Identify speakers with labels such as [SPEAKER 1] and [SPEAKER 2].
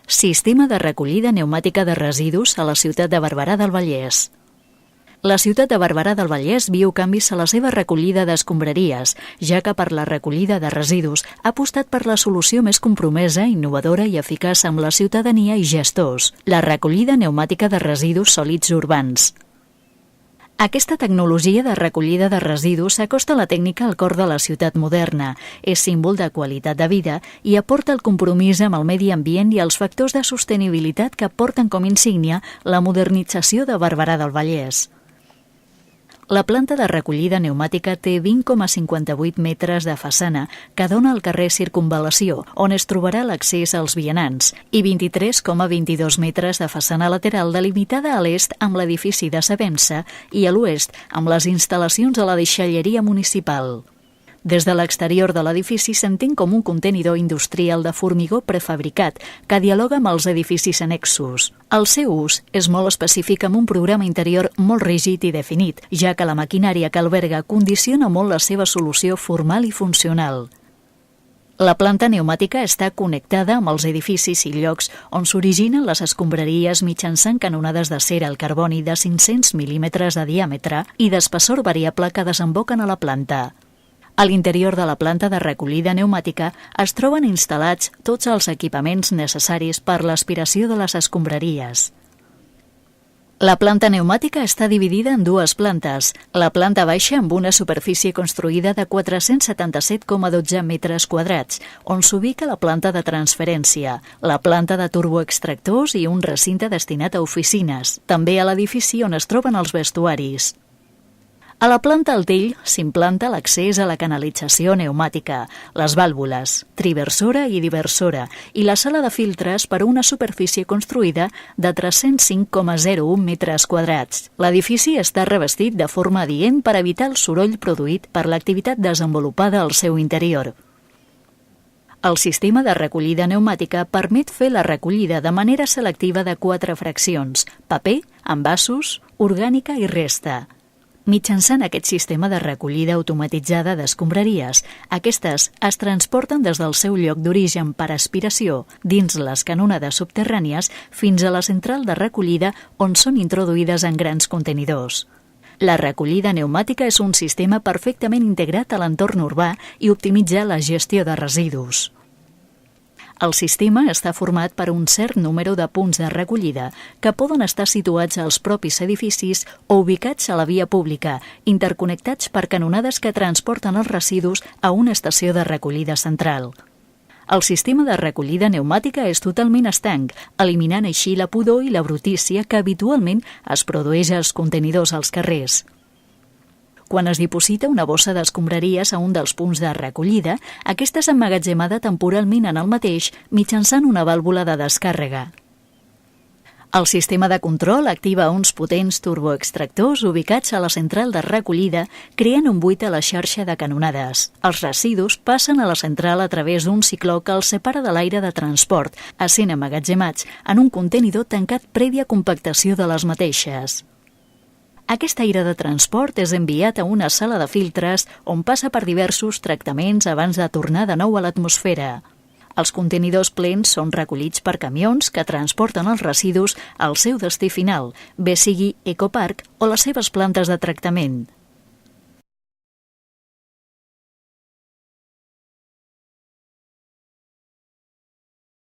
[SPEAKER 1] Sistema de recollida pneumàtica de residus a la ciutat de Barberà del Vallès. La ciutat de Barberà del Vallès viu canvis a la seva recollida d'escombraries, ja que per la recollida de residus ha apostat per la solució més compromesa, innovadora i eficaç amb la ciutadania i gestors, la recollida pneumàtica de residus sòlids urbans. Aquesta tecnologia de recollida de residus s'acosta a la tècnica al cor de la ciutat moderna, és símbol de qualitat de vida i aporta el compromís amb el medi ambient i els factors de sostenibilitat que porten com insígnia la modernització de Barberà del Vallès. La planta de recollida pneumàtica té 20,58 metres de façana que dona al carrer Circunvalació, on es trobarà l'accés als vianants, i 23,22 metres de façana lateral delimitada a l'est amb l'edifici de Savença i a l'oest amb les instal·lacions a la deixalleria municipal. Des de l'exterior de l'edifici s'entén com un contenidor industrial de formigó prefabricat que dialoga amb els edificis annexos. El seu ús és molt específic amb un programa interior molt rígid i definit, ja que la maquinària que alberga condiciona molt la seva solució formal i funcional. La planta pneumàtica està connectada amb els edificis i llocs on s'originen les escombraries mitjançant canonades d'acer al carboni de 500 mil·límetres de diàmetre i d'espessor variable que desemboquen a la planta. A l'interior de la planta de recollida pneumàtica es troben instal·lats tots els equipaments necessaris per l'aspiració de les escombraries. La planta pneumàtica està dividida en dues plantes. La planta baixa amb una superfície construïda de 477,12 metres quadrats, on s'ubica la planta de transferència, la planta de turboextractors i un recinte destinat a oficines, també a l'edifici on es troben els vestuaris. A la planta Altell s'implanta l'accés a la canalització pneumàtica, les vàlvules, triversora i diversora, i la sala de filtres per una superfície construïda de 305,01 metres quadrats. L'edifici està revestit de forma adient per evitar el soroll produït per l'activitat desenvolupada al seu interior. El sistema de recollida pneumàtica permet fer la recollida de manera selectiva de 4 fraccions: paper, envasos, orgànica i resta. Mitjançant aquest sistema de recollida automatitzada d'escombraries, aquestes es transporten des del seu lloc d'origen per aspiració dins les canonades subterrànies fins a la central de recollida on són introduïdes en grans contenidors. La recollida pneumàtica és un sistema perfectament integrat a l'entorn urbà i optimitza la gestió de residus. El sistema està format per un cert número de punts de recollida que poden estar situats als propis edificis o ubicats a la via pública, interconnectats per canonades que transporten els residus a una estació de recollida central. El sistema de recollida pneumàtica és totalment estanc, eliminant així la pudor i la brutícia que habitualment es produeix als contenidors als carrers. Quan es diposita una bossa d'escombraries a un dels punts de recollida, aquesta és emmagatzemada temporalment en el mateix mitjançant una vàlvula de descàrrega. El sistema de control activa uns potents turboextractors ubicats a la central de recollida, creant un buit a la xarxa de canonades. Els residus passen a la central a través d'un cicló que els separa de l'aire de transport, essent emmagatzemats en un contenidor tancat prèvia compactació de les mateixes. Aquest aire de transport és enviat a una sala de filtres on passa per diversos tractaments abans de tornar de nou a l'atmosfera. Els contenidors plens són recollits per camions que transporten els residus al seu destí final, bé sigui ecoparc o les seves plantes de tractament.